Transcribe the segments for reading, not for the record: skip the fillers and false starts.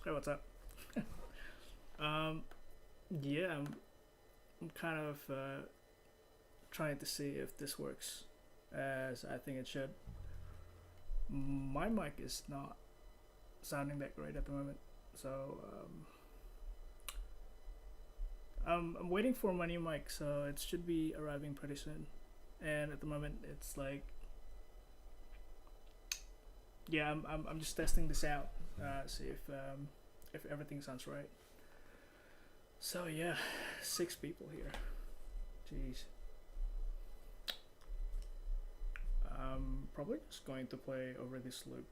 Hey, what's up? um, yeah, I'm kind of trying to see if this works as I think it should. My mic is not sounding that great at the moment, so I'm waiting for my new mic, so it should be arriving pretty soon. And at the moment, it's like, yeah, I'm just testing this out, see if everything sounds right. So yeah, 6 people here. Jeez. I'm probably just going to play over this loop.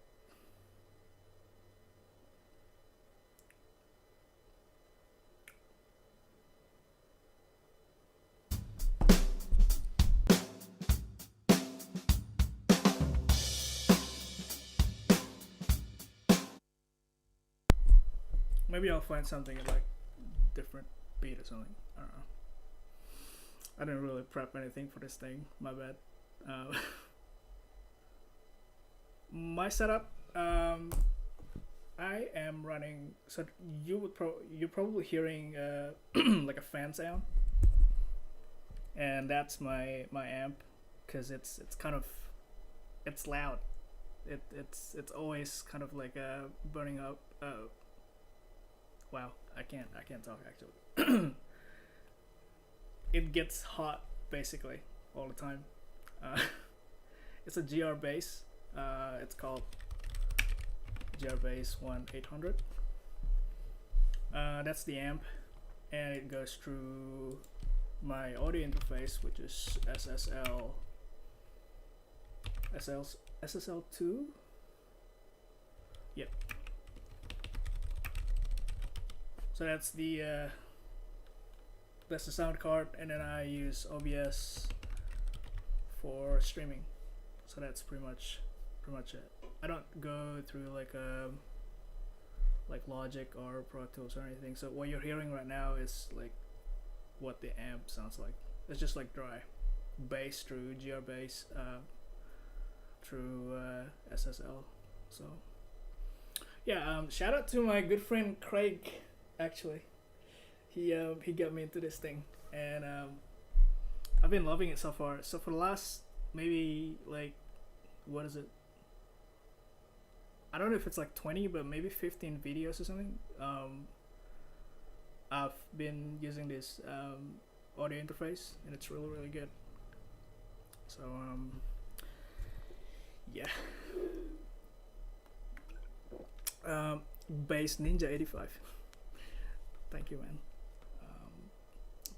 Maybe I'll find something like different beat or something. I don't know. I didn't really prep anything for this thing. My bad. My setup. I am running. So you're probably hearing like a fan sound, and that's my amp, because it's kind of it's loud. It's always kind of like burning up. Wow, I can't talk actually. It gets hot basically all the time. Uh, it's a GR bass. It's called GR bass 1800. That's the amp, and it goes through my audio interface, which is SSL2. Yep. So that's the sound card, and then I use OBS for streaming. So that's pretty much it. I don't go through like Logic or Pro Tools or anything. So what you're hearing right now is like what the amp sounds like. It's just like dry bass through GR bass through SSL. So yeah, shout out to my good friend Craig. Actually, he got me into this thing, and I've been loving it so far. So for the last maybe like, what is it? I don't know if it's like 20, but maybe 15 videos or something. I've been using this audio interface, and it's really good. So yeah. Bass Ninja 85. Thank you, man.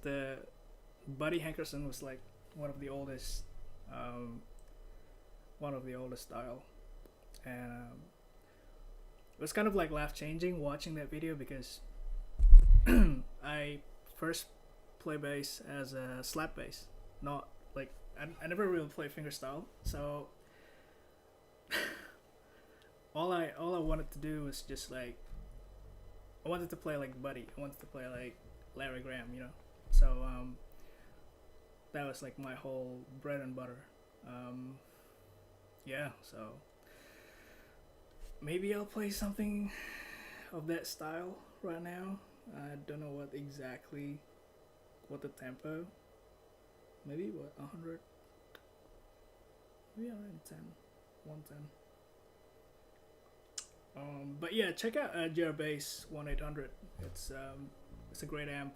The Buddy Hankerson was like one of the oldest style, and it was kind of like life changing watching that video because I first play bass as a slap bass, not like I never really play fingerstyle, so all I wanted to do was just like I wanted to play like Buddy, I wanted to play like Larry Graham, you know. So that was like my whole bread and butter. Yeah, so maybe I'll play something of that style right now. I don't know what the tempo. Maybe 100. Maybe 110. 110. But yeah, check out GR Bass 1800. It's a great amp.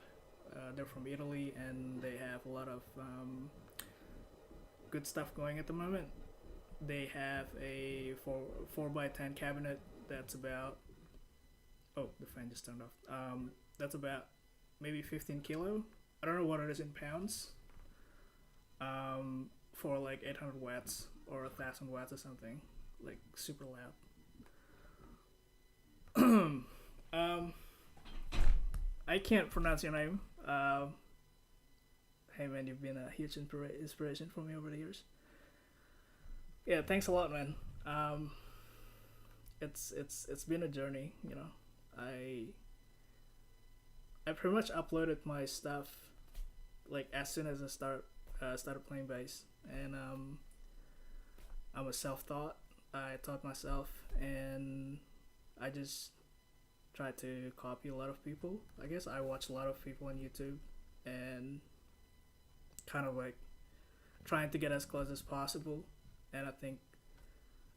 They're from Italy, and they have a lot of good stuff going at the moment. They have a 4x10 cabinet that's about, oh, the fan just turned off. That's about maybe 15 kilo. I don't know what it is in pounds. For like 800 watts or 1,000 watts or something, like super loud. I can't pronounce your name. Hey man, you've been a huge inspiration for me over the years. Yeah, thanks a lot, man. It's been a journey, you know. I pretty much uploaded my stuff like as soon as I started playing bass, and I'm a self-taught. I taught myself, and I just try to copy a lot of people. I guess I watch a lot of people on YouTube and kind of like trying to get as close as possible. And I think,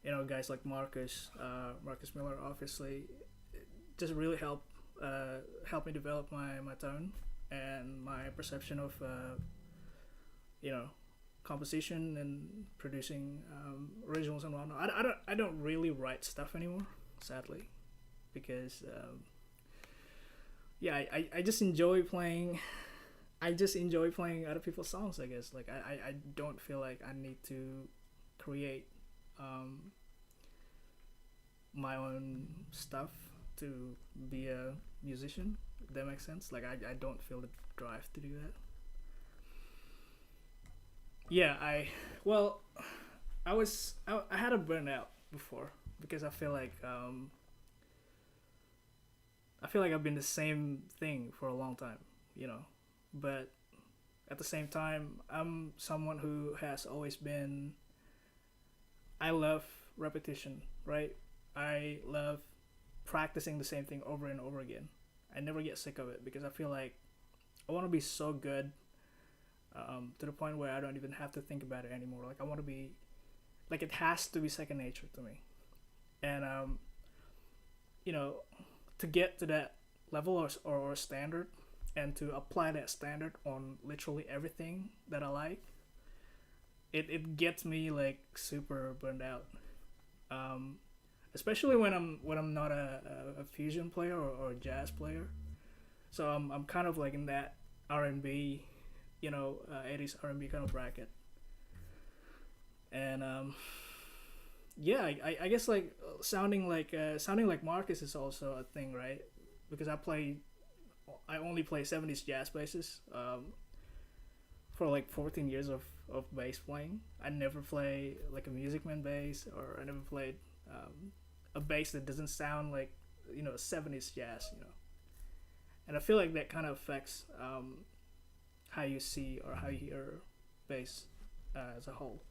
you know, guys like Marcus Miller, obviously, just really help me develop my tone and my perception of you know, composition and producing originals and whatnot. I don't really write stuff anymore, sadly, because yeah, I just enjoy playing. I just enjoy playing other people's songs, I guess. Like I don't feel like I need to create my own stuff to be a musician, if that makes sense. Like I don't feel the drive to do that. Yeah, I had a burnout before because I feel like I've been the same thing for a long time, you know. But at the same time, I'm someone who has always been, I love repetition, right? I love practicing the same thing over and over again. I never get sick of it because I feel like I want to be so good to the point where I don't even have to think about it anymore. Like I want to be like it has to be second nature to me. And you know, to get to that level or standard, and to apply that standard on literally everything that I like, it gets me like super burned out. Um, Especially when I'm not a fusion player or a jazz player. So I'm kind of like in that R&B, 80s R&B kind of bracket. And yeah, I guess like sounding like Marcus is also a thing, right? Because I only play 70s jazz basses for like 14 years of bass playing. I never play like a Music Man bass, or I never played a bass that doesn't sound like 70s jazz, and I feel like that kind of affects how you see or how you hear bass as a whole.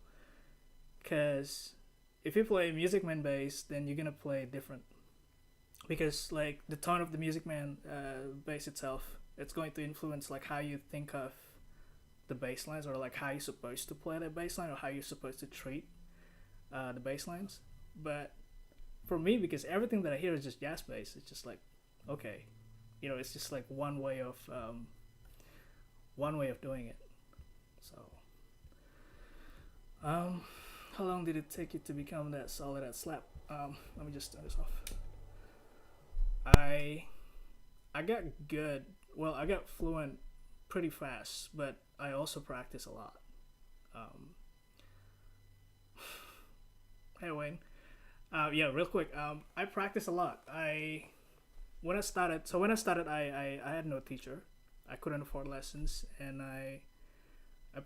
Because if you play Music Man bass, then you're gonna play different, because like the tone of the Music Man bass itself, it's going to influence like how you think of the bass lines, or like how you're supposed to play that bass line, or how you're supposed to treat the bass lines. But for me, because everything that I hear is just jazz bass, it's just like, okay, it's just like one way of doing it. So, how long did it take you to become that solid at slap? Let me just turn this off. I I got good. Well, I got fluent pretty fast, but I also practice a lot. Um, hey Wayne. Yeah, real quick. I practice a lot. When I started, I had no teacher. I couldn't afford lessons, and I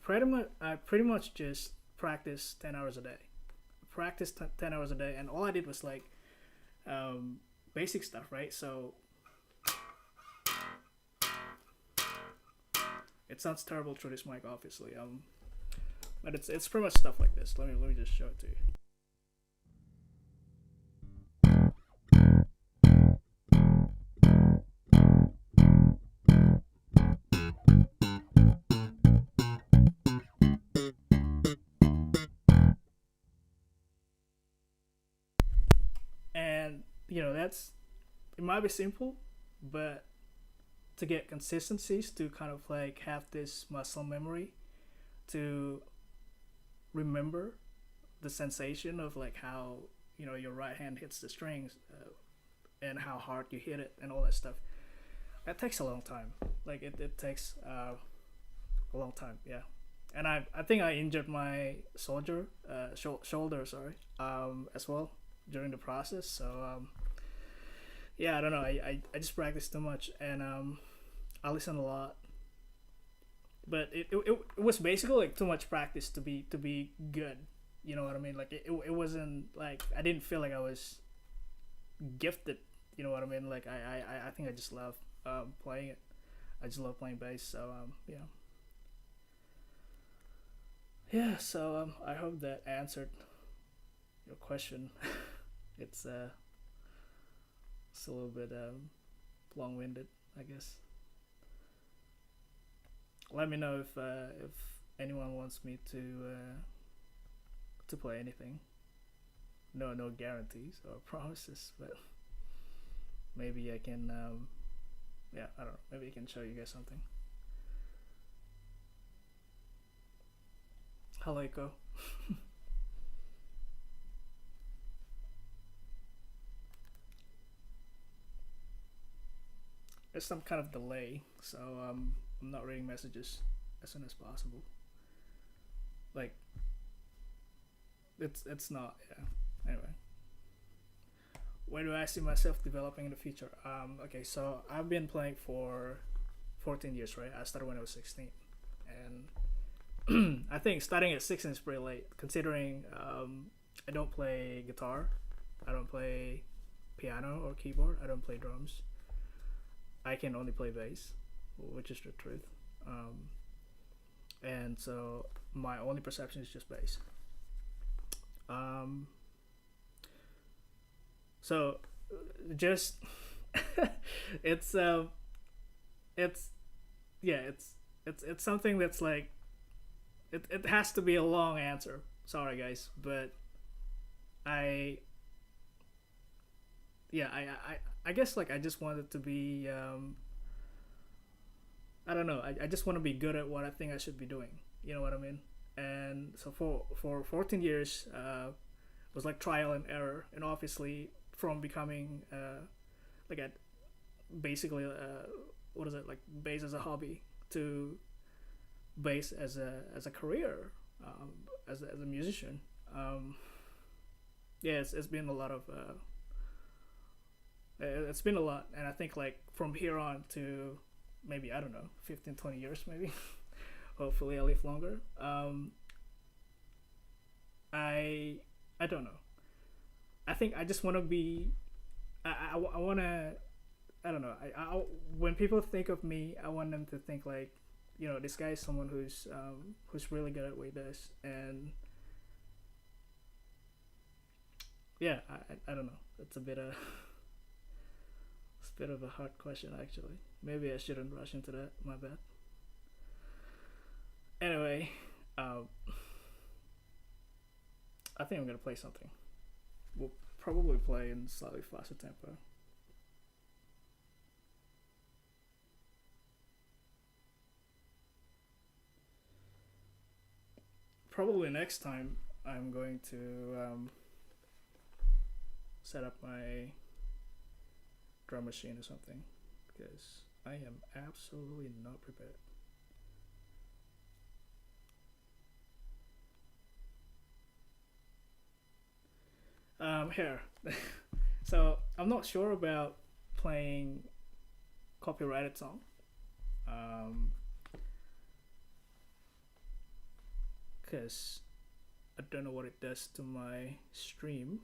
pretty much just practiced 10 hours a day. Practiced 10 hours a day, and all I did was like basic stuff, right? So it sounds terrible through this mic, obviously. But it's pretty much stuff like this. Let me just show it to you. And that's, it might be simple, but to get consistencies, to kind of like have this muscle memory, to remember the sensation of like how your right hand hits the strings, and how hard you hit it and all that stuff, that takes a long time. Like it takes a long time, yeah. And I think I injured my shoulder, sorry, as well during the process. So yeah, I don't know. I just practice too much, and I listen a lot. But it was basically like too much practice to be good. You know what I mean? Like it wasn't like I didn't feel like I was gifted. You know what I mean? Like I think I just love playing it. I just love playing bass. So yeah. Yeah, so I hope that answered your question. it's it's a little bit long-winded, I guess. Let me know if anyone wants me to play anything. No guarantees or promises, but maybe I can. Yeah, I don't know. Maybe I can show you guys something. Hello, Echo. There's some kind of delay, so I'm not reading messages as soon as possible. Like it's not, yeah. Anyway, where do I see myself developing in the future? Okay, so I've been playing for 14 years, right? I started when I was 16, and I think starting at 16 is pretty late, considering I don't play guitar, I don't play piano or keyboard, I don't play drums. I can only play bass, which is the truth. And so my only perception is just bass. So just it's it's yeah it's something that's like it has to be a long answer. Sorry, guys, but I yeah I guess like I just wanted to be I don't know. I just want to be good at what I think I should be doing. You know what I mean? And so for 14 years, it was like trial and error, and obviously from becoming like a basically what is it like bass as a hobby to bass as a career, as a musician. Um, yeah, it's been a lot of it's been a lot, and I think like from here on to maybe I don't know 15, 20 years maybe. Hopefully I live longer. I I don't know. I think I just want to be. I want to. I don't know. When people think of me, I want them to think like, this guy is someone who's really good at what he does, and yeah, I don't know. It's a bit it's a bit of a hard question actually. Maybe I shouldn't rush into that. My bad. Anyway, um, I think I'm gonna play something. We'll probably play in slightly faster tempo. Probably next time I'm going to set up my drum machine or something because I am absolutely not prepared. Here. So I'm not sure about playing copyrighted song. Because I don't know what it does to my stream.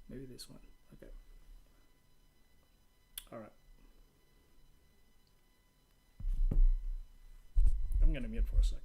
Maybe this one. Okay. Alright. I'm gonna mute for a sec.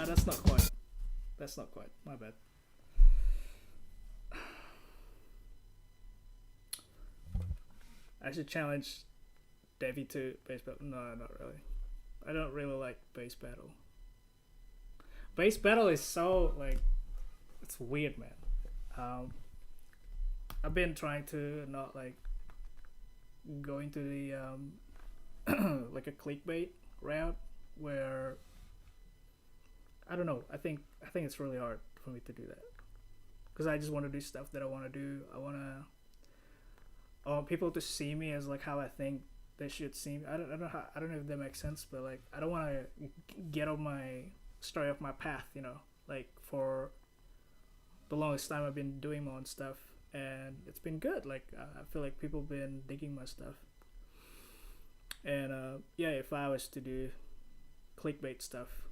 That's not quite. That's not quite. My bad. I should challenge Devi to bass battle. No, not really. I don't really like bass battle. Bass battle is so like it's weird, man. Um, I've been trying to not like go into the like a clickbait route where I don't know. I think it's really hard for me to do that because I just want to do stuff that I want to do. I want people to see me as like how I think they should see me. I don't know if that makes sense, but like I don't want to get on my stray off my path. Like for the longest time I've been doing my own stuff, and it's been good. Like I feel like people been digging my stuff, and yeah, if I was to do clickbait stuff,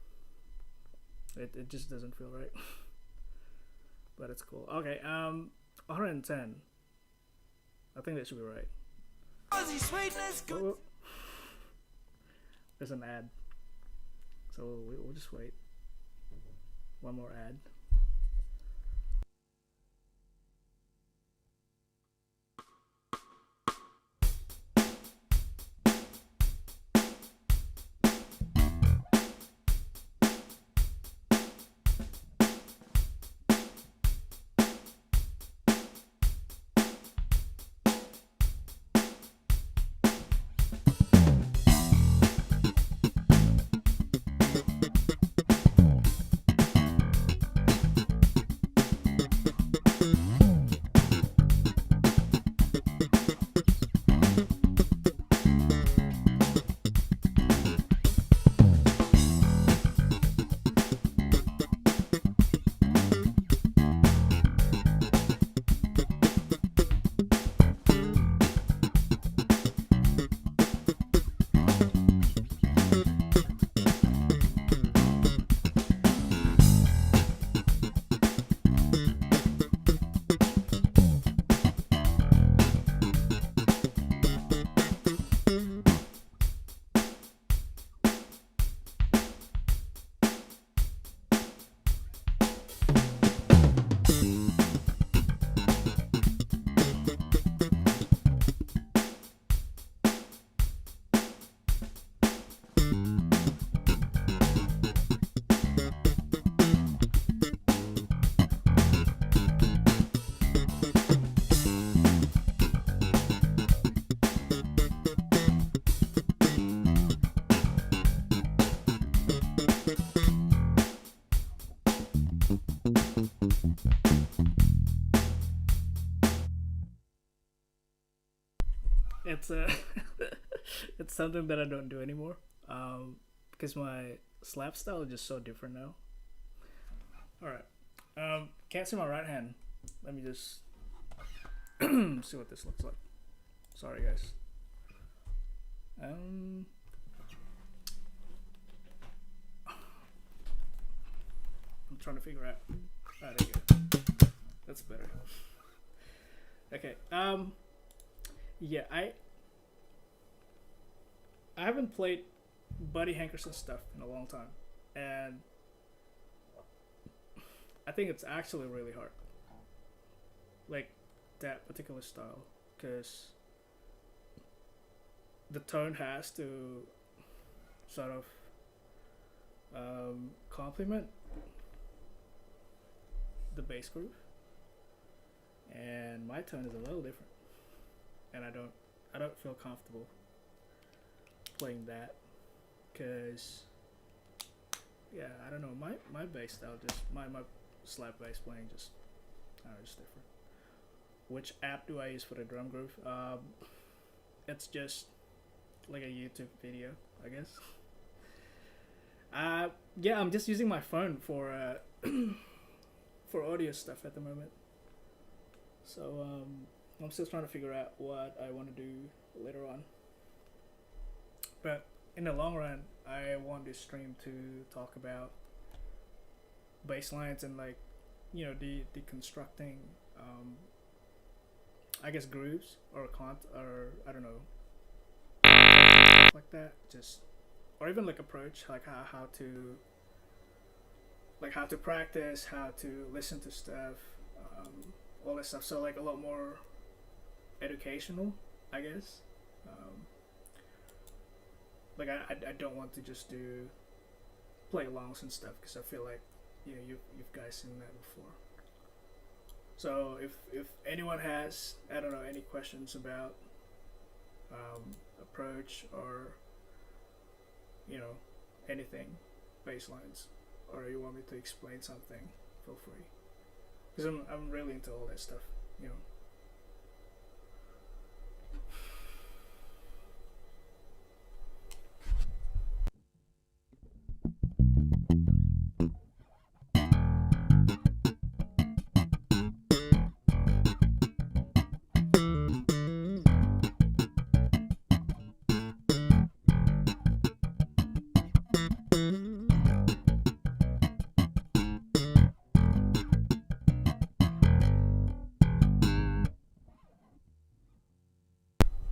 it just doesn't feel right. But it's cool. Okay, 110. I think that should be right. Oh, there's an ad, so we'll just wait. One more ad. something that I don't do anymore. Because my slap style is just so different now. All right. Can't see my right hand. Let me just see what this looks like. Sorry, guys. I'm trying to figure out. There you go. That's better. Okay. Yeah, I haven't played Buddy Hankerson stuff in a long time, and I think it's actually really hard. Like that particular style, because the tone has to sort of complement the bass groove, and my tone is a little different, and I don't feel comfortable playing that, because yeah, I don't know, my bass style, just my slap bass playing, just I don't know, just different. Which app do I use for the drum groove? It's just like a YouTube video, I guess. Yeah, I'm just using my phone for for audio stuff at the moment. So I'm still trying to figure out what I want to do later on. But in the long run, I want this stream to talk about bass lines and, like, you know, deconstructing I guess grooves or or I don't know, stuff like that. Just, or even like approach, like how to practice, how to listen to stuff, all that stuff. So like a lot more educational, I guess. Like I don't want to just do play alongs and stuff, because I feel like, you know, you've guys seen that before. So if anyone has, I don't know, any questions about approach, or, you know, anything, bass lines, or you want me to explain something, feel free, because I'm really into all that stuff, you know.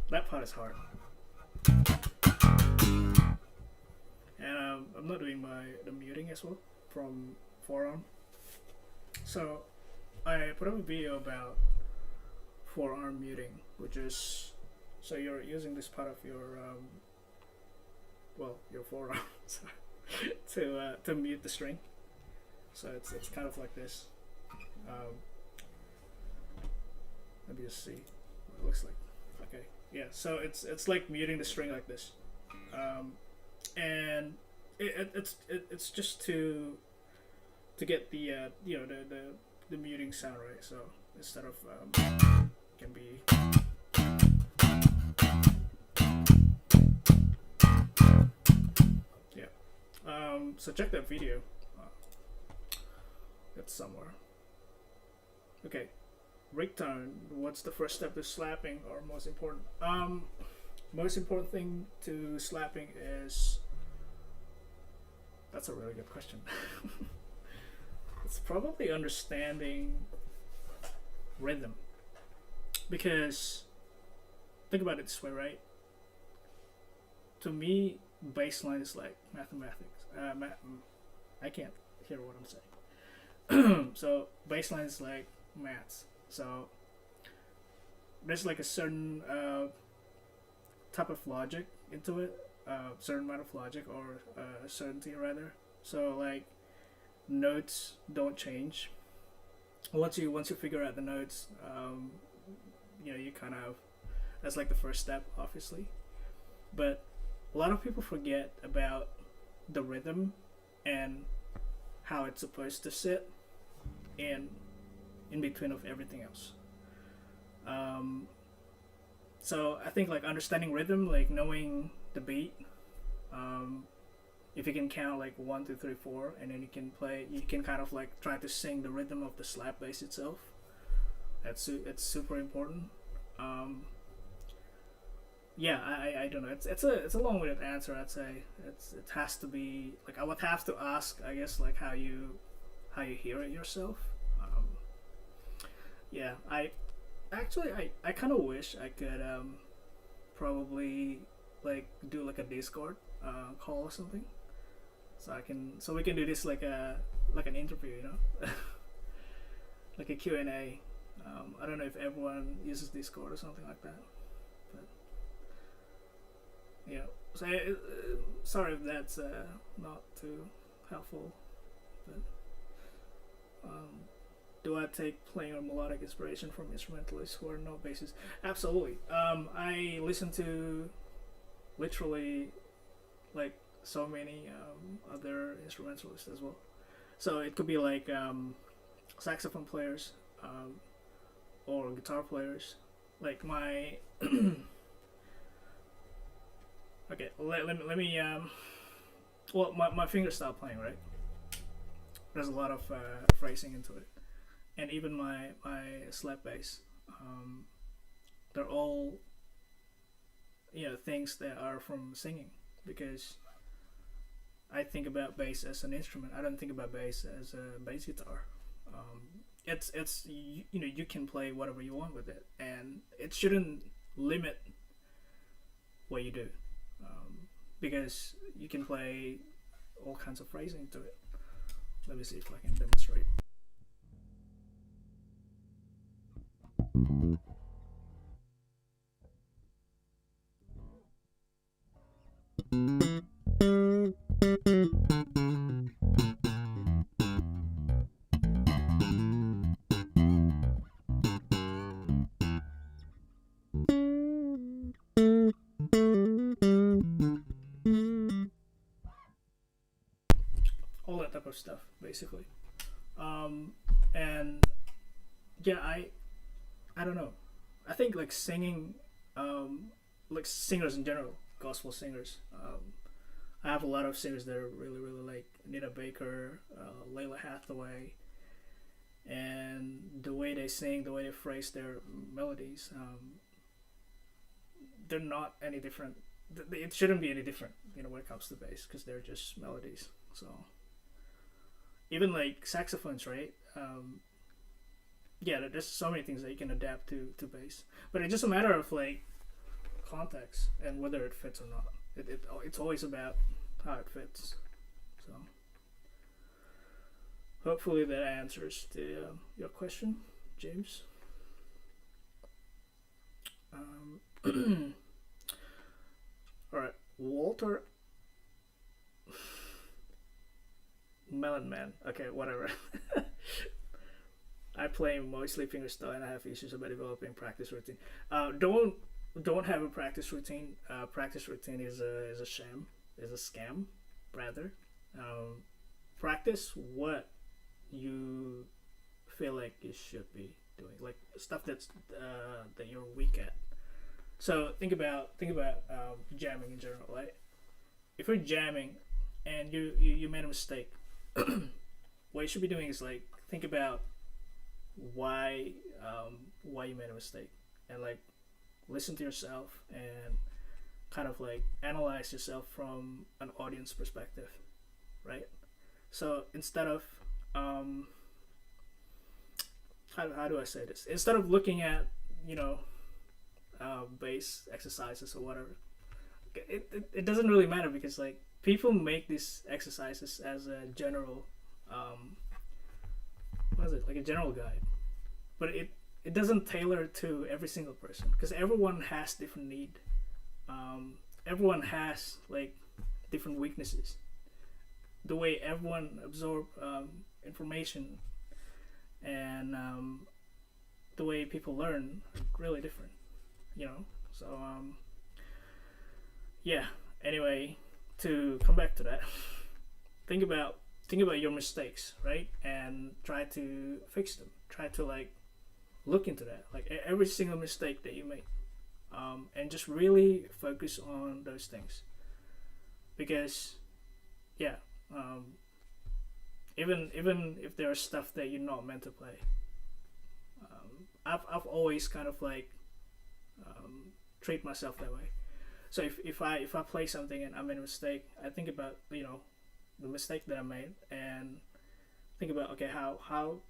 That part is hard. And I'm not doing the muting as well from forearm. So I put up a video about forearm muting, which is, so you're using this part of your your forearm to mute the string. So it's kind of like this. Let me just see what it looks like. Okay, yeah. So it's like muting the string like this, and it's just to get the you know, the muting sound right. So instead of can be. So check that video. It's somewhere. Okay, ringtone. What's the first step to slapping, or most important? Most important thing to slapping is. That's a really good question. It's probably understanding rhythm, because think about it this way, right? To me, bassline is like mathematics. I can't hear what I'm saying. So bassline is like maths. So there's like a certain type of logic into it, certain amount of logic, or certainty rather. So like notes don't change. Once you figure out the notes, you know, you kind of, that's like the first step, obviously. But a lot of people forget about the rhythm and how it's supposed to sit in between of everything else. So I think like understanding rhythm, like knowing the beat. Um, if you can count like 1, 2, 3, 4, and then you can kind of like try to sing the rhythm of the slap bass itself. It's super important. Um, yeah, I don't know. It's a long-winded answer. I'd say it has to be like I would have to ask. I guess like how you hear it yourself. Um, yeah, I kind of wish I could probably like do like a Discord call or something, so we can do this like an interview, you know, like a Q&A. I don't know if everyone uses Discord or something like that, but yeah. So sorry if that's not too helpful, but do I take playing or melodic inspiration from instrumentalists who are not bassists? Absolutely. I listen to literally like so many other instrumentalists as well. So it could be like saxophone players or guitar players. Like my okay, let me well my fingers stop playing, right? There's a lot of phrasing into it, and even my slap bass, they're all things that are from singing, because I think about bass as an instrument. I don't think about bass as a bass guitar. It's you can play whatever you want with it, and it shouldn't limit what you do, because you can play all kinds of phrasing to it. Let me see if I can demonstrate. All that type of stuff, basically. And yeah, I don't know. I think like singing, like singers in general, gospel singers. I have a lot of singers that are really like Nita Baker, Layla Hathaway, and the way they sing, the way they phrase their melodies, they're not any different. It shouldn't be any different, when it comes to bass, because they're just melodies. So even like saxophones, right? Yeah, there's so many things that you can adapt to bass, but it's just a matter of like context and whether it fits or not. It's always about how it fits. So hopefully that answers your question, James. All right, Walter Melon Man. Okay, whatever. I play mostly fingerstyle and I have issues about developing practice routine. Don't have a practice routine. Practice routine is a sham, is a scam, rather. Practice what you feel like you should be doing, like stuff that you're weak at. So think about jamming in general, right? If you're jamming and you made a mistake, what you should be doing is like think about why you made a mistake, and like listen to yourself and kind of like analyze yourself from an audience perspective, right? So instead of how do I say this? Instead of looking at bass exercises or whatever, it doesn't really matter, because like people make these exercises as a general what is it, like a general guide, but it doesn't tailor to every single person, because everyone has different need. Everyone has like different weaknesses. The way everyone absorb information and the way people learn are really different, so yeah. Anyway, to come back to that, think about your mistakes, right? And try to fix them. Try to like look into that, like every single mistake that you make, and just really focus on those things. because yeah, um, even if there's stuff that you're not meant to play, I've always kind of like treat myself that way. So if I play something and I made a mistake, I think about the mistake that I made and think about, okay, how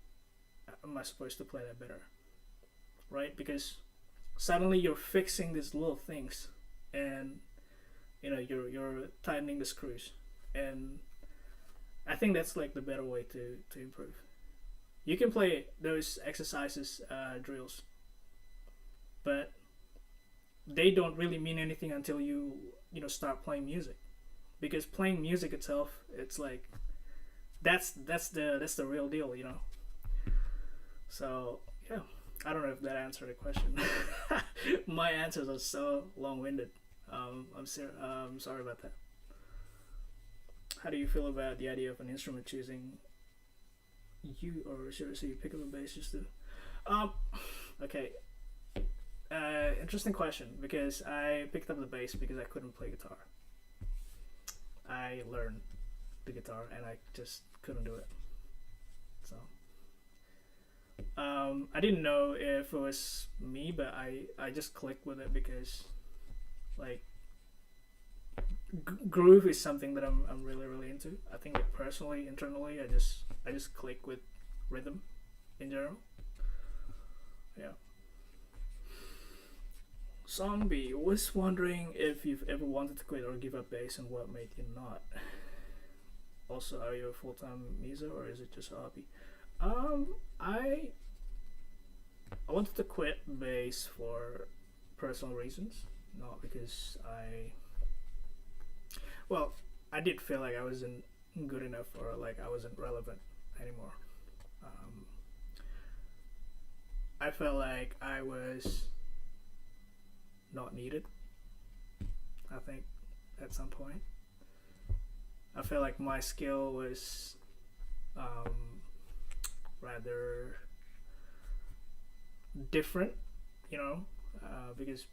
am I supposed to play that better, right? Because suddenly you're fixing these little things, and you're tightening the screws, and I think that's like the better way to improve. You can play those exercises, drills, but they don't really mean anything until you start playing music, because playing music itself, it's like that's the real deal. So yeah, I don't know if that answered the question. My answers are so long-winded. I'm sorry about that. How do you feel about the idea of an instrument choosing you, or seriously you pick up a bass just to um okay, interesting question, because I picked up the bass because I couldn't play guitar. I learned the guitar and I just couldn't do it. So I didn't know if it was me, but I just clicked with it because like groove is something that I'm really really into. I think like, personally, internally, I just click with rhythm in general. Yeah. Zombie was wondering if you've ever wanted to quit or give up bass, and what made you not. Also, are you a full-time user or is it just a hobby? I wanted to quit bass for personal reasons, not because well, I did feel like I wasn't good enough, or like I wasn't relevant anymore. Um, I felt like I was not needed. I think at some point, I felt like my skill was rather different, because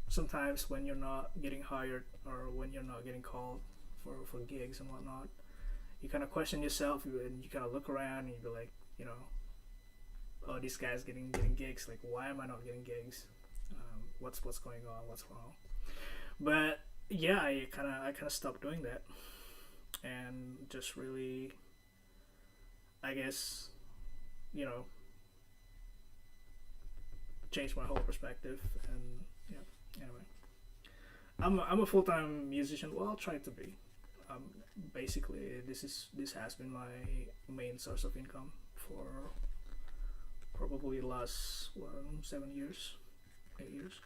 sometimes when you're not getting hired or when you're not getting called for gigs and whatnot, you kind of question yourself, and you kind of look around and you be like, oh, this guy's getting gigs. Like, why am I not getting gigs? What's going on? What's wrong? But yeah, I kind of stopped doing that, and just really, I guess, you know, changed my whole perspective. And yeah, anyway, I'm a full time musician. Well, I'll try to be. Basically, this has been my main source of income for probably the last 7 years, 8 years.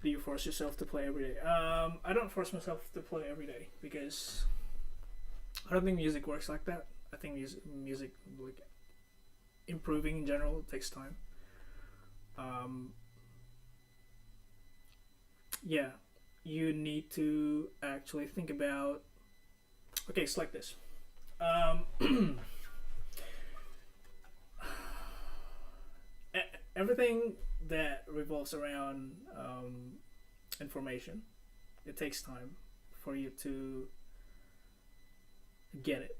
Do you force yourself to play every day? I don't force myself to play every day because I don't think music works like that. I think music like improving in general takes time. Yeah, you need to actually think about. Okay, it's like this. Everything that revolves around information, it takes time for you to get it.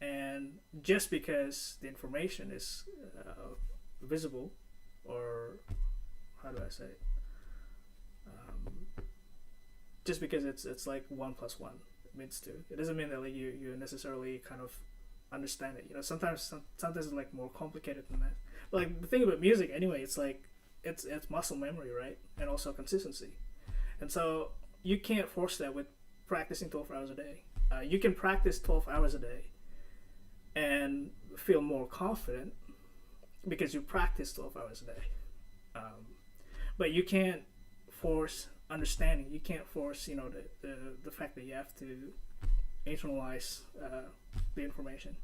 And just because the information is visible, or how do I say it? Just because it's like 1 plus 1 means 2, it doesn't mean that like you necessarily kind of understand it. Sometimes it's like more complicated than that. But like the thing about music, anyway, it's like it's muscle memory, right? And also consistency. And so you can't force that with practicing 12 hours a day. You can practice 12 hours a day and feel more confident because you practice 12 hours a day. But you can't force understanding. You can't force the fact that you have to internalize the information,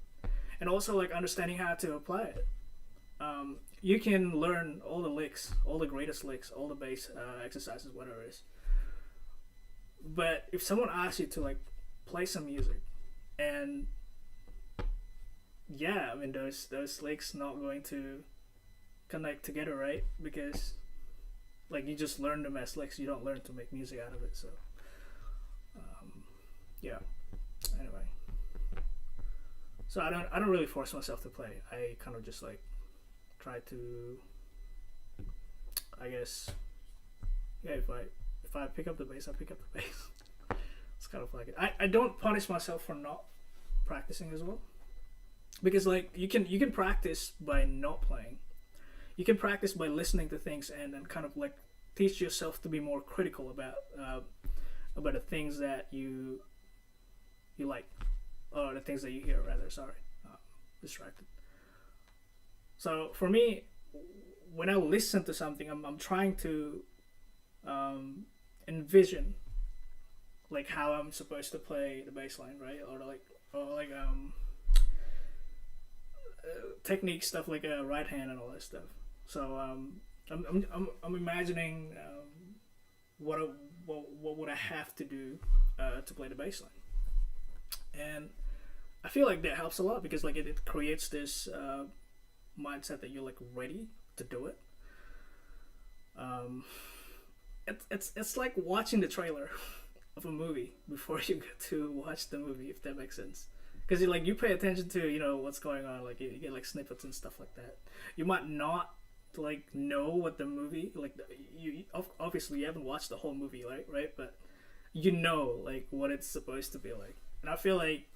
and also like understanding how to apply it. You can learn all the licks, all the greatest licks, all the bass exercises, whatever it is. But if someone asks you to like play some music, and yeah, I mean those licks not going to connect together, right? Because like you just learn them as licks, you don't learn to make music out of it. So Yeah. Anyway, so I don't really force myself to play. I kind of just like try to, I guess, yeah. If I pick up the bass, I pick up the bass. It's kind of like it. I don't punish myself for not practicing as well, because like you can practice by not playing. You can practice by listening to things and then kind of like teach yourself to be more critical about the things that you like, or the things that you hear rather. Sorry, distracted. So for me, when I listen to something, I'm trying to envision like how I'm supposed to play the bass line, right? Or like technique stuff like a right hand and all that stuff. So I'm imagining what, what would I have to do to play the bass line, and I feel like that helps a lot because like it creates this mindset that you're like ready to do it. Um, it's like watching the trailer of a movie before you get to watch the movie, if that makes sense. Because you pay attention to what's going on, like you get like snippets and stuff like that. You might not like know what the movie like you obviously you haven't watched the whole movie, right? But you know like what it's supposed to be like, and I feel like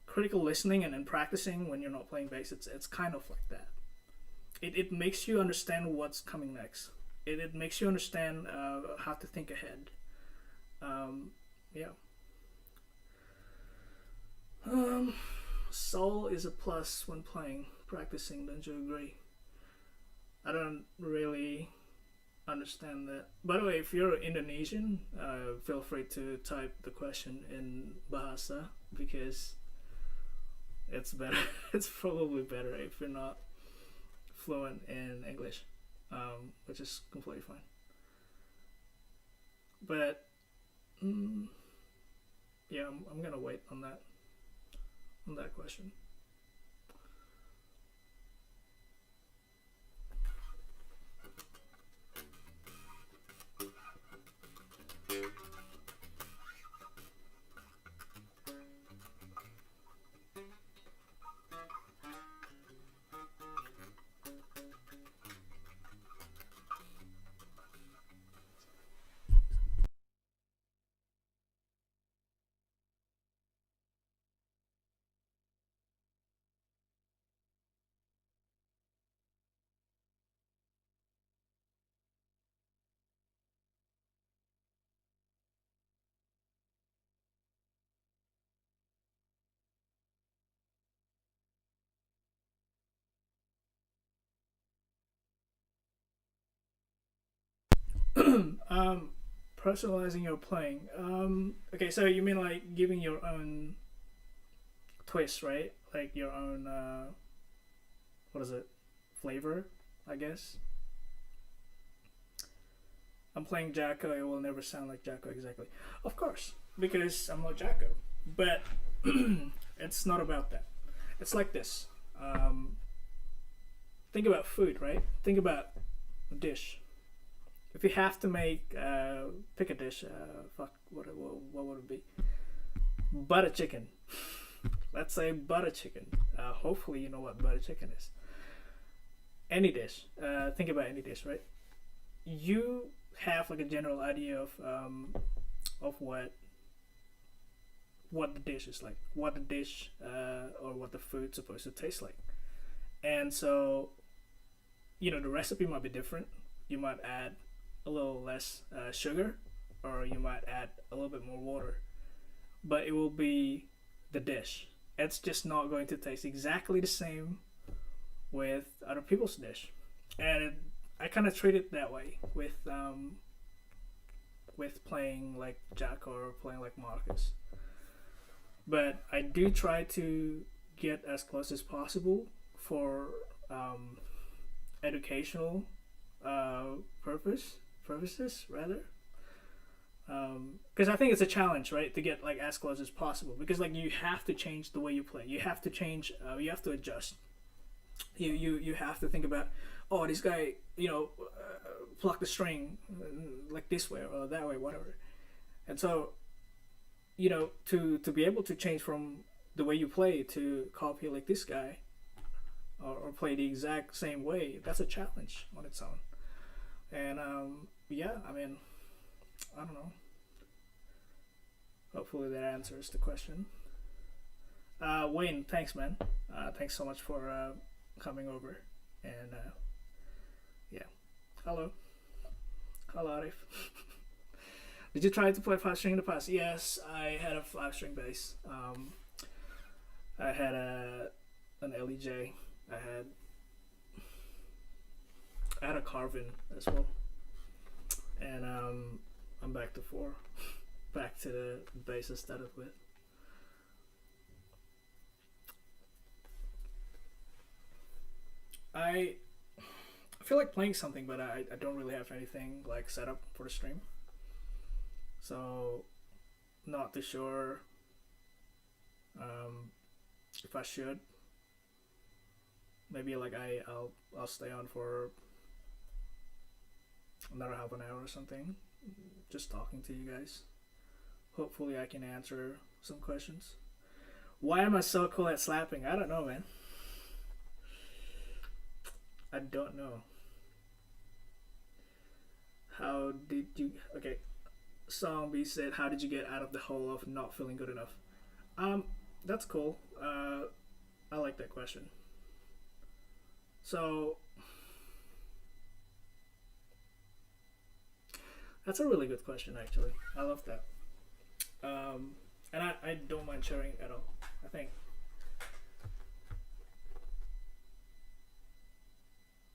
critical listening and practicing when you're not playing bass, it's kind of like that. It makes you understand what's coming next. It makes you understand how to think ahead. Yeah. Um, Soul is a plus when playing, practicing. Don't you agree? I don't really understand that. By the way, if you're Indonesian, feel free to type the question in Bahasa because it's better. It's probably better if you're not fluent in English, which is completely fine. But yeah, I'm gonna wait on that question. um, Personalizing your playing. Okay, so you mean like giving your own twist, right? Like your own what is it? Flavor, I guess. I'm playing Jacko. It will never sound like Jacko exactly. Of course, because I'm not Jacko. But it's not about that. It's like this. Um, think about food, right? Think about a dish. If you have to make pick a dish, fuck, what would it be? Butter chicken. Let's say butter chicken. Hopefully you know what butter chicken is. Any dish. Think about any dish, right? You have like a general idea of what the dish is like, what the dish or what the food's supposed to taste like, and so the recipe might be different. You might add a little less sugar, or you might add a little bit more water, but it will be the dish. It's just not going to taste exactly the same with other people's dish, and I kind of treat it that way with playing like Jack or playing like Marcus. But I do try to get as close as possible for educational uh, purposes rather, because I think it's a challenge, right, to get like as close as possible, because like you have to change the way you play. You have to change. You have to adjust. You have to think about, oh, this guy, pluck the string like this way or that way, whatever. And so to be able to change from the way you play to copy like this guy, or play the exact same way, that's a challenge on its own. And yeah, I mean, I don't know. Hopefully that answers the question. Wayne, thanks, man. Thanks so much for coming over. And yeah, hello, hello, Arif. Did you try to play 5 string in the past? Yes, I had a 5 string bass. I had an LEJ. I had a Carvin as well, and I'm back to 4, back to the bass I started with. I feel like playing something, but I don't really have anything like set up for the stream, so not too sure if I should. Maybe like I'll stay on for another half an hour or something, just talking to you guys. Hopefully I can answer some questions. Why am I so cool at slapping? I don't know, man. I don't know. How did you... Okay. Zombie said, how did you get out of the hole of not feeling good enough? That's cool. I like that question. So... That's a really good question, actually. I love that. And I don't mind sharing at all, I think.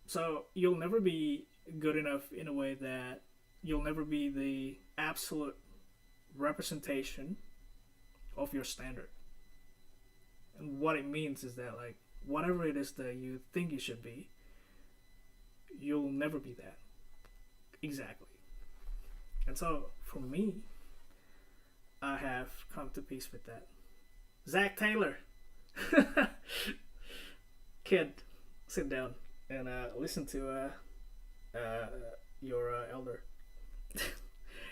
So you'll never be good enough in a way that you'll never be the absolute representation of your standard. And what it means is that, like, whatever it is that you think you should be, you'll never be that. Exactly. And so, for me, I have come to peace with that. Zach Taylor! Kid, sit down and listen to your elder.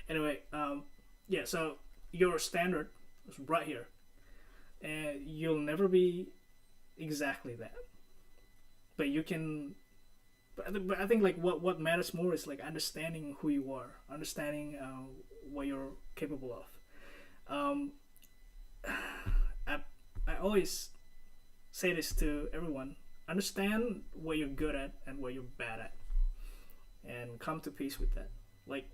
Anyway, yeah, so your standard is right here. And you'll never be exactly that. But you can... But I think like what matters more is like understanding who you are, understanding what you're capable of. I always say this to everyone: understand what you're good at and what you're bad at, and come to peace with that. Like,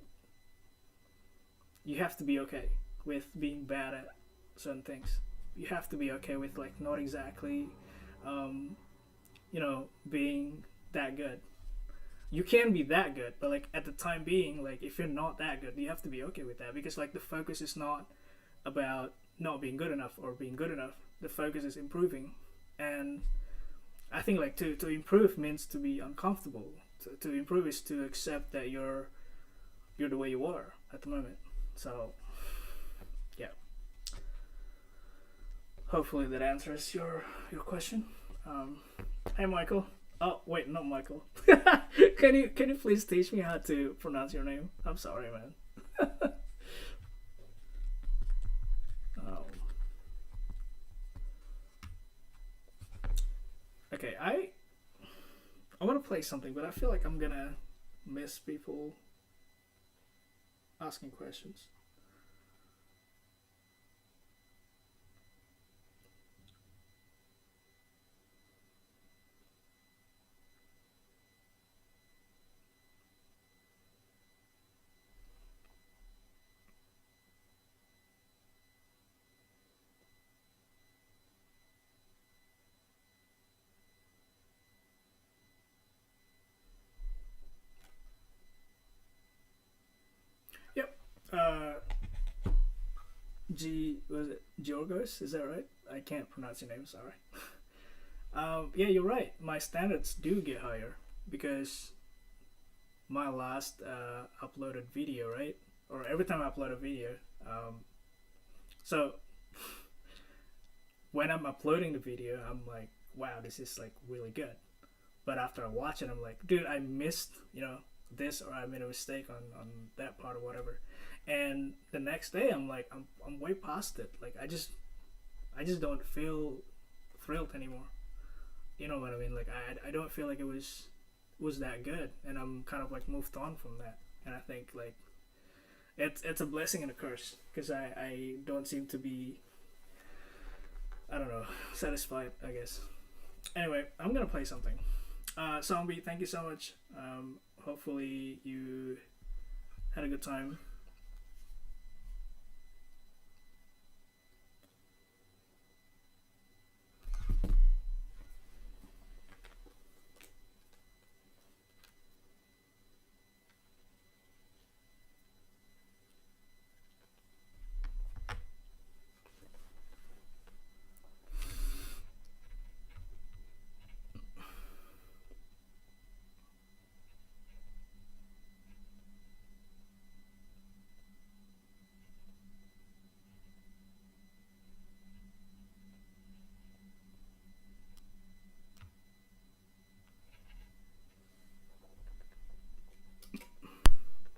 you have to be okay with being bad at certain things. You have to be okay with like not exactly, being that good. You can be that good, but like at the time being, like if you're not that good, you have to be okay with that, because like the focus is not about not being good enough or being good enough. The focus is improving, and I think like to improve means to be uncomfortable. To improve is to accept that you're the way you are at the moment. So yeah, hopefully that answers your question. Hey Michael. Oh wait, not Michael. Can you please teach me how to pronounce your name? I'm sorry, man. Oh. Okay, I want to play something, but I feel like I'm gonna miss people asking questions. Yep. Was it Georgos? Is that right? I can't pronounce your name. Sorry. Yeah, you're right. My standards do get higher because my last uploaded video, right? Or every time I upload a video, so when I'm uploading the video, I'm like, wow, this is like really good. But after I watch it, I'm like, dude, I missed, this, or I made a mistake on that part or whatever. And the next day, I'm like, I'm way past it. Like I just don't feel thrilled anymore. You know what I mean? Like I don't feel like it was that good, and I'm kind of like moved on from that. And I think like it's a blessing and a curse because I don't seem to be, I don't know, satisfied, I guess. Anyway, I'm gonna play something. Zombie, thank you so much. Hopefully you had a good time.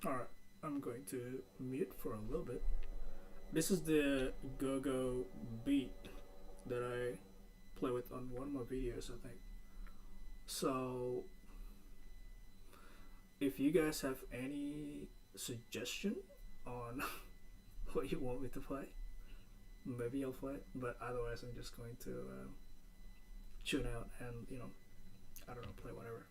Alright, I'm going to mute for a little bit. This is the go go beat that I play with on one of my videos, I think. So, if you guys have any suggestion on what you want me to play, maybe I'll play it. But otherwise, I'm just going to tune out and I don't know, play whatever.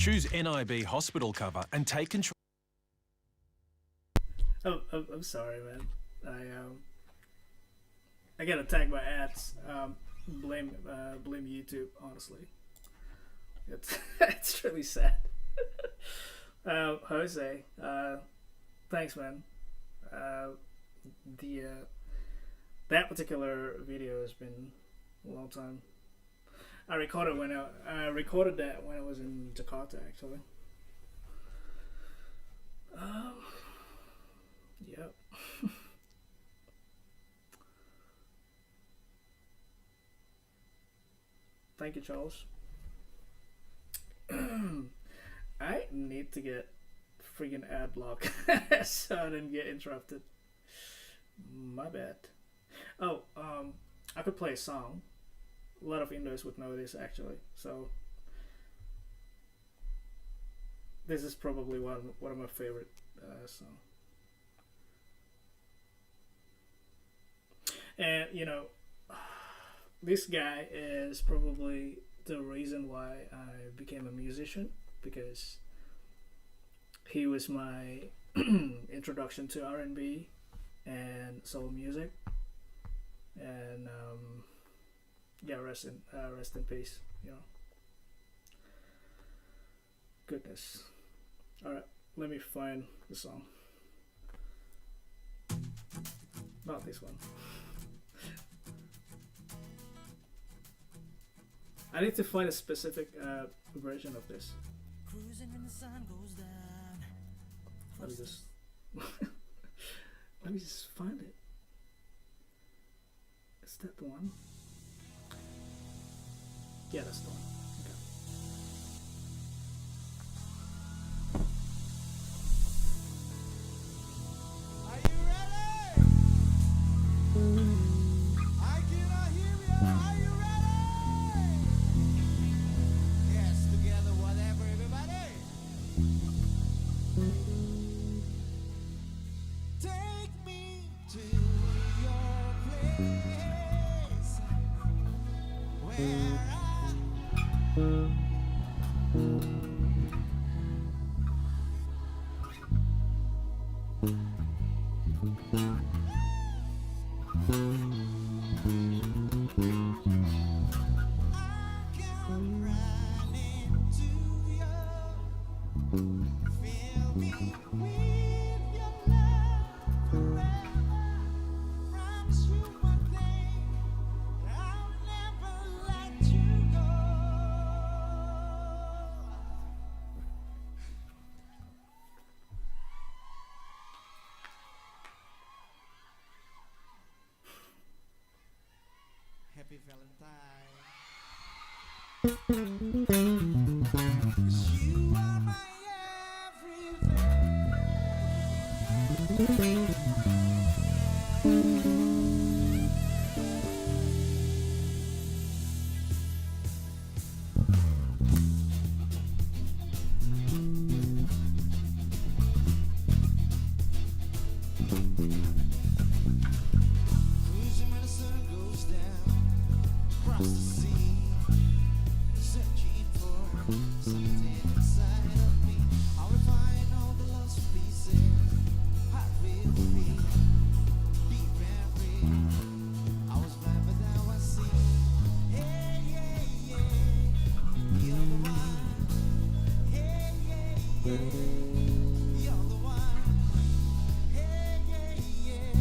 Choose NIB hospital cover and take control. Oh, I'm sorry, man. I get attacked by ads. Blame YouTube. Honestly, it's it's really sad. Jose, thanks, man. The that particular video has been a long time. I recorded that when I was in Jakarta, actually. Yep. Thank you, Charles. I need to get freaking ad block so I didn't get interrupted. My bad. Oh, I could play a song. A lot of Indos would know this actually. So this is probably one of my favorite songs. And you know, this guy is probably the reason why I became a musician, because he was my introduction to R&B and soul music. And yeah, rest in peace. You know, goodness. All right, let me find the song. Not this one. I need to find a specific version of this. Cruising when the sun goes down. Let me just let me just find it. Is that the one? Yeah, that's the one. Okay. Are you ready? I cannot hear you. Are you ready? Yes, together, whatever, everybody. Take me to your place where Happy Valentine. 'Cause you are my everything. Cruising when the sun goes down across the sea, searching for something inside of me. I will find all the lost pieces. I will be deep and free. I was blind, but now I see. Hey, yeah, yeah, you're the one. Hey, yeah, yeah, you're the one. Hey, yeah, yeah,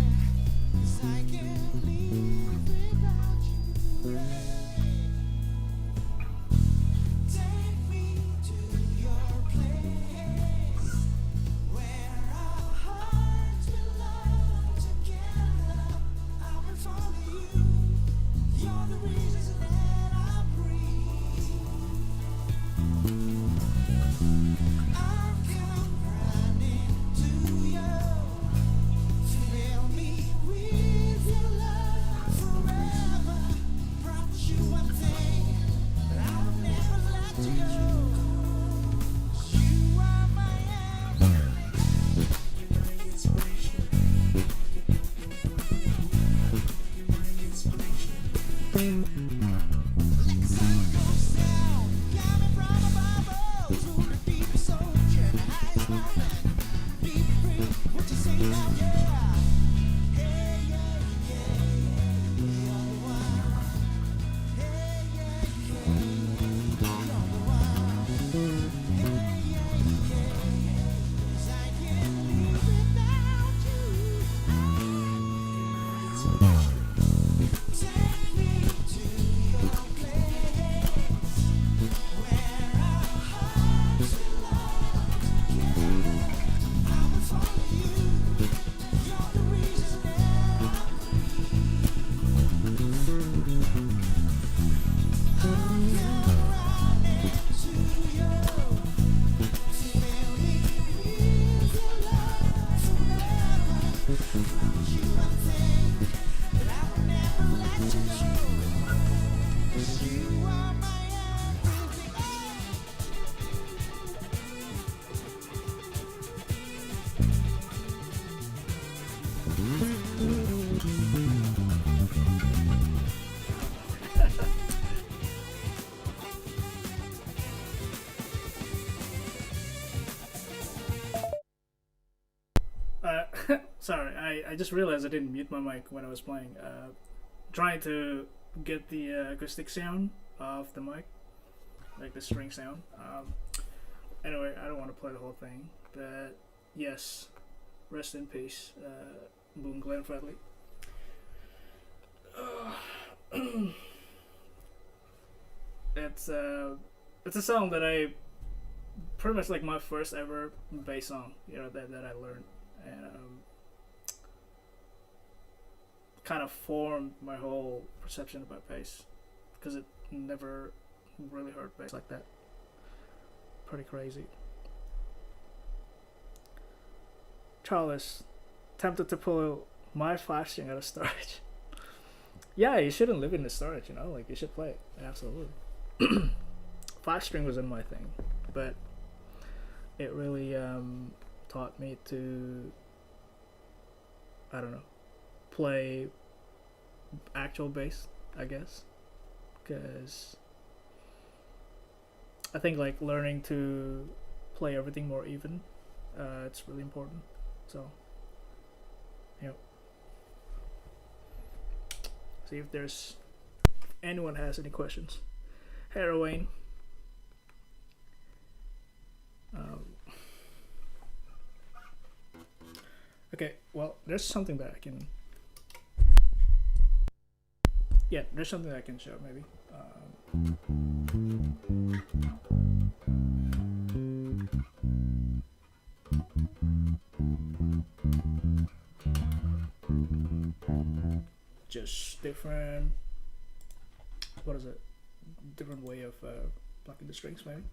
'cause I can't live without you. Take me to your place where our hearts belong together. I will follow you. You're the reason that I breathe. I'll come running to you. Fill me with your love forever. Promise you one thing, that I'll never let you go. You are my everything. You're my inspiration. You're my inspiration. Like the sun goes down, coming from above, through the You are my everything. Uh, sorry, I just realized I didn't mute my mic when I was playing. Trying to get the acoustic sound off the mic, like the string sound. Anyway, I don't want to play the whole thing, but yes, rest in peace, Boone Glenn Fredley. It's a song that I pretty much like my first ever bass song, that I learned, and kind of formed my whole perception about bass because it never really heard bass like that. Pretty crazy. Charles, tempted to pull my flash string out of storage. Yeah, you shouldn't live in the storage, like you should play it. Absolutely. Flash string wasn't my thing, but it really taught me to, I don't know, play actual bass, I guess, because I think like learning to play everything more even, it's really important. So, see if there's anyone has any questions. Heroin. Okay, well, there's something that I can. Yeah, there's something that I can show maybe. Just different. What is it? Different way of plucking the strings, maybe.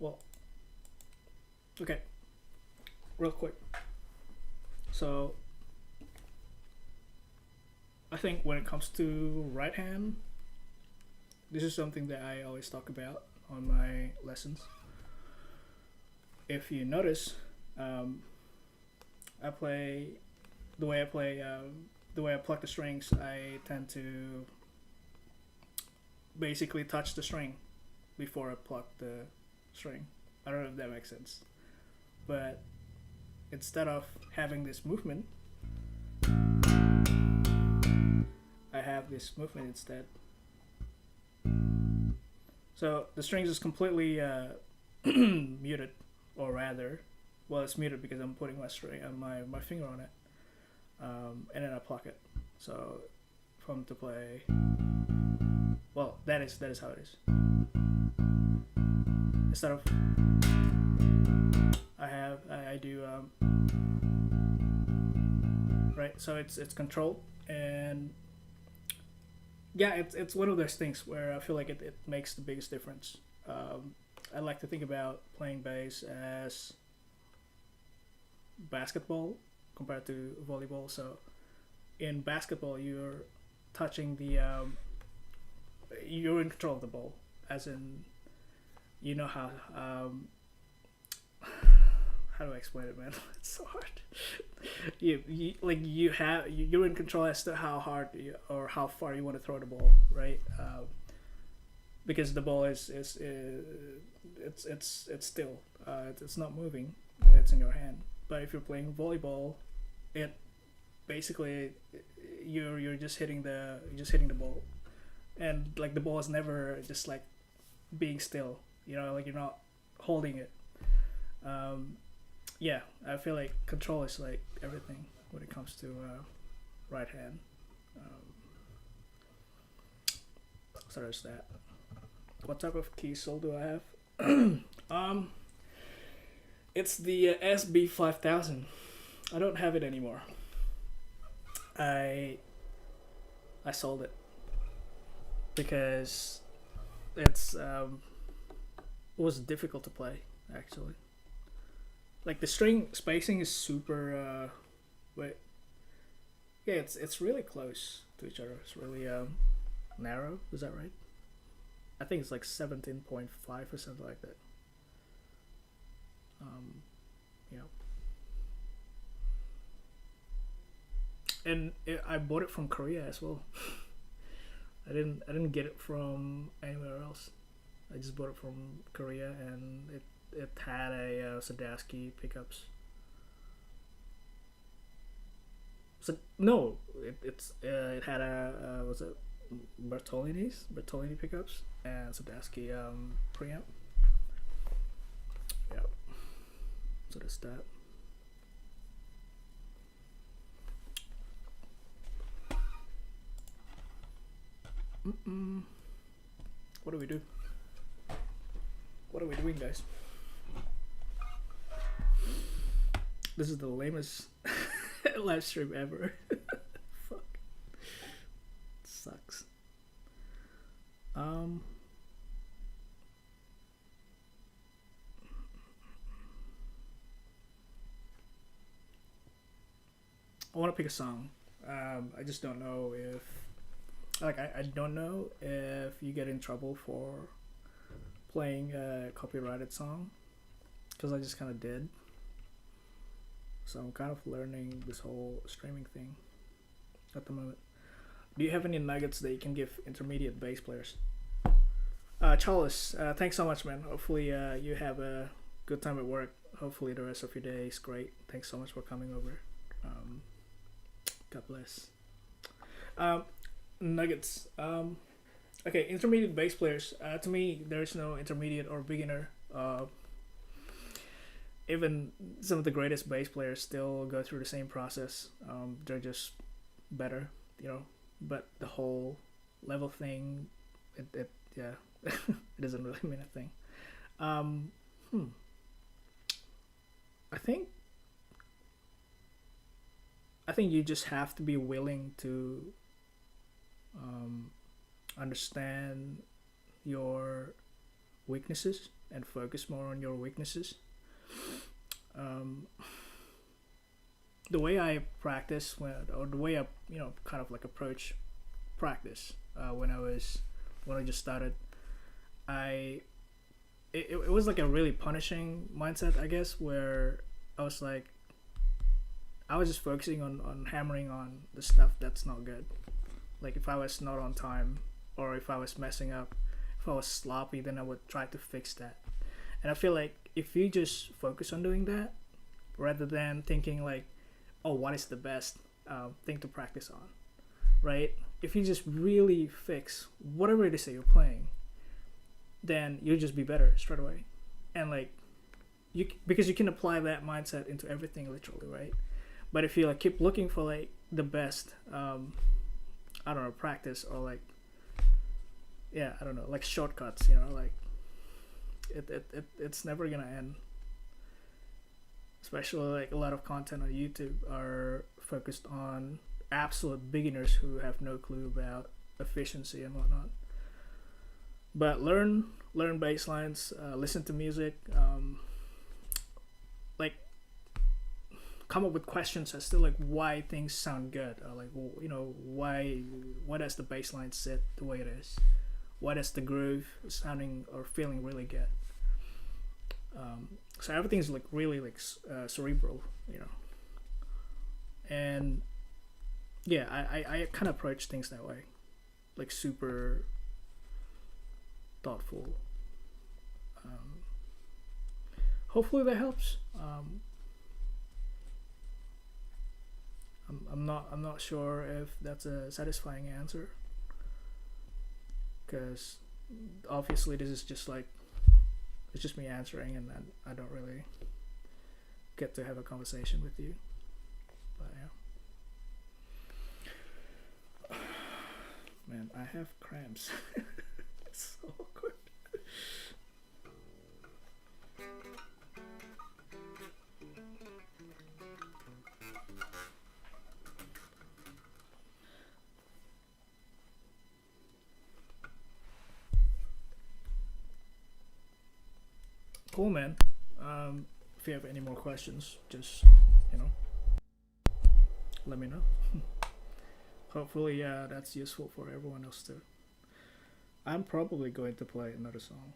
Well, okay, real quick. So, I think when it comes to right hand, this is something that I always talk about on my lessons. If you notice, I play the way I pluck the strings. I tend to basically touch the string before I pluck the string. I don't know if that makes sense, but instead of having this movement, I have this movement instead. So the strings is completely muted, or rather, well, it's muted because I'm putting my string, my finger on it, and then I pluck it. So if I'm to play, well, that is how it is. Instead of I do right. So it's controlled, and yeah, it's one of those things where I feel like it makes the biggest difference. I like to think about playing bass as basketball compared to volleyball. So in basketball, you're touching the you're in control of the ball, as in how how do I explain it, man? It's so hard. You're in control as to how hard or how far you want to throw the ball, right? Because the ball is it's still, it's not moving. It's in your hand. But if you're playing volleyball, it basically you're just hitting the ball, and like the ball is never just like being still. Like you're not holding it. Yeah, I feel like control is like everything when it comes to right hand. So there's that. What type of key soul do I have? It's the SB5000. I don't have it anymore. I I sold it because it's it was difficult to play actually. Like the string spacing is super. Wait, yeah, it's really close to each other. It's really narrow. Is that right? I think it's like 17.5 or something like that. Yeah. And I bought it from Korea as well. I didn't get it from anywhere else. I just bought it from Korea, and it had a Sadowski pickups. So no, it had a was it Bertolini pickups and Sadowski preamp. Yeah, so that's that. What do we do? What are we doing, guys? This is the lamest live stream ever. Fuck. Sucks. I want to pick a song. I just don't know if, like, I don't know if you get in trouble for playing a copyrighted song, because I just kind of did. So I'm kind of learning this whole streaming thing at the moment. Do you have any nuggets that you can give intermediate bass players? Charles, thanks so much, man. Hopefully you have a good time at work. Hopefully the rest of your day is great. Thanks so much for coming over. God bless. Nuggets. Okay, intermediate bass players. To me, there's no intermediate or beginner. Even some of the greatest bass players still go through the same process. They're just better, you know. But the whole level thing, it yeah, it doesn't really mean a thing. I think you just have to be willing to understand your weaknesses and focus more on your weaknesses. The way I practice or the way I kind of like approach practice when I just started, it was like a really punishing mindset, I guess, where I was just focusing on hammering on the stuff that's not good. Like if I was not on time, or if I was messing up, if I was sloppy, then I would try to fix that. And I feel like if you just focus on doing that, rather than thinking like, oh, what is the best thing to practice on, right? If you just really fix whatever it is that you're playing, then you'll just be better straight away. And like, because you can apply that mindset into everything literally, right? But if you like keep looking for like the best, I don't know, practice, or like, yeah, I don't know, like shortcuts, like it's never gonna end. Especially like a lot of content on YouTube are focused on absolute beginners who have no clue about efficiency and whatnot. But learn bass lines, listen to music, like come up with questions as to like why things sound good, or like why does the bass line sit the way it is, why does the groove sounding or feeling really good. So everything's like really like cerebral, and yeah, I kind of approach things that way, like super thoughtful. Hopefully that helps. I'm not sure if that's a satisfying answer, because obviously this is just like, it's just me answering, and then I don't really get to have a conversation with you. But yeah. Man, I have cramps. It's so awkward. Cool, man. If you have any more questions, just let me know. Hopefully, that's useful for everyone else too. I'm probably going to play another song.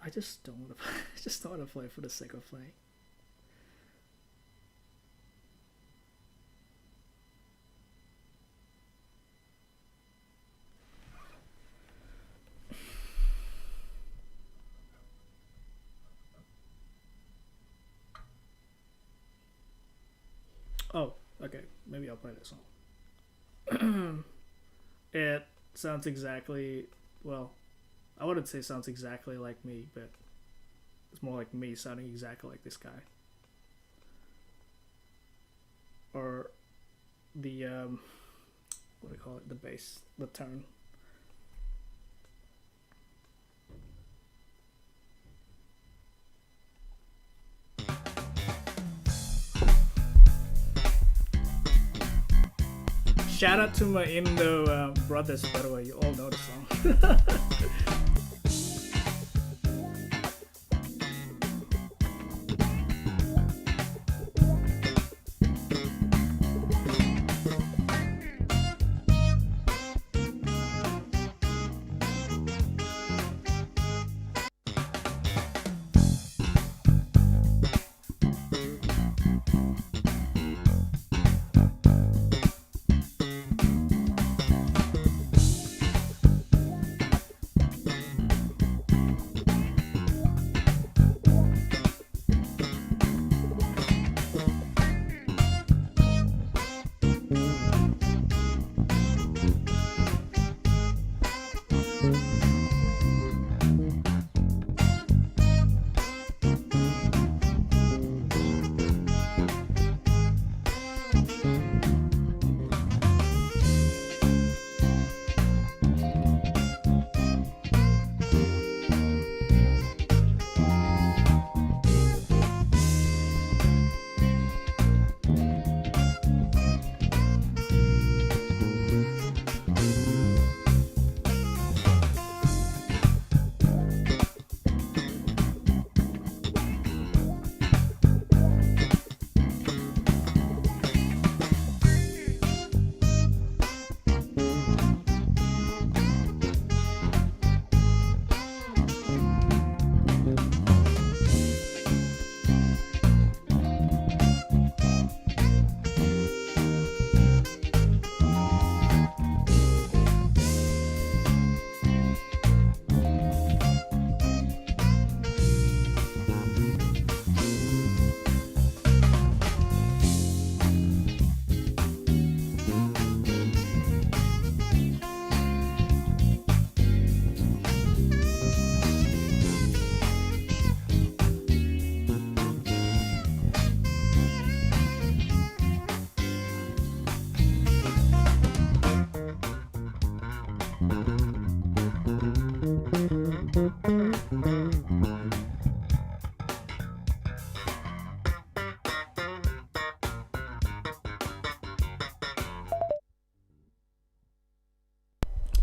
I just don't want to. I just don't want to play for the sake of playing. Oh, okay. Maybe I'll play that song. It sounds exactly, well, I wouldn't say sounds exactly like me, but it's more like me sounding exactly like this guy. Or the, what do you call it? The bass, the tone. Shout out to my Indo brothers, by the way. You all know the song.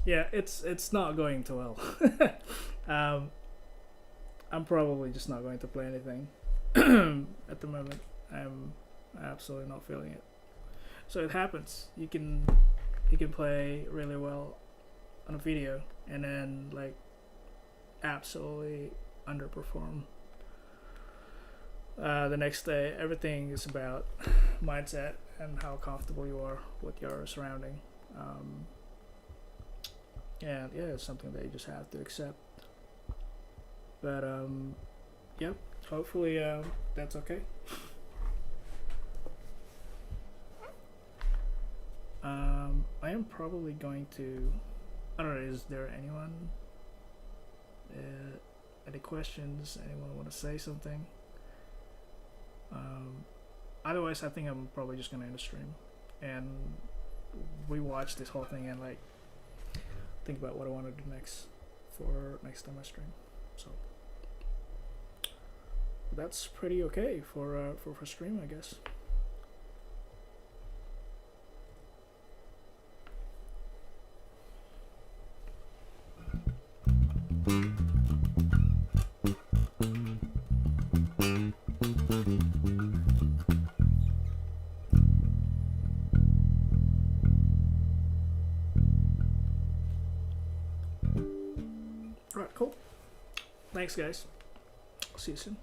Yeah, it's not going too well. um, I'm probably just not going to play anything at the moment. I'm absolutely not feeling it. So it happens. You can play really well on a video and then like absolutely underperform. The next day, everything is about mindset and how comfortable you are with your surrounding. And yeah, it's something that you just have to accept. But yeah, hopefully that's okay. I am probably going to. I don't know. Is there anyone? Any questions? Anyone want to say something? Otherwise, I think I'm probably just gonna end the stream and rewatch this whole thing and like think about what I want to do next for next time I stream. So that's pretty okay for stream, I guess. Cool. Thanks, guys. See you soon.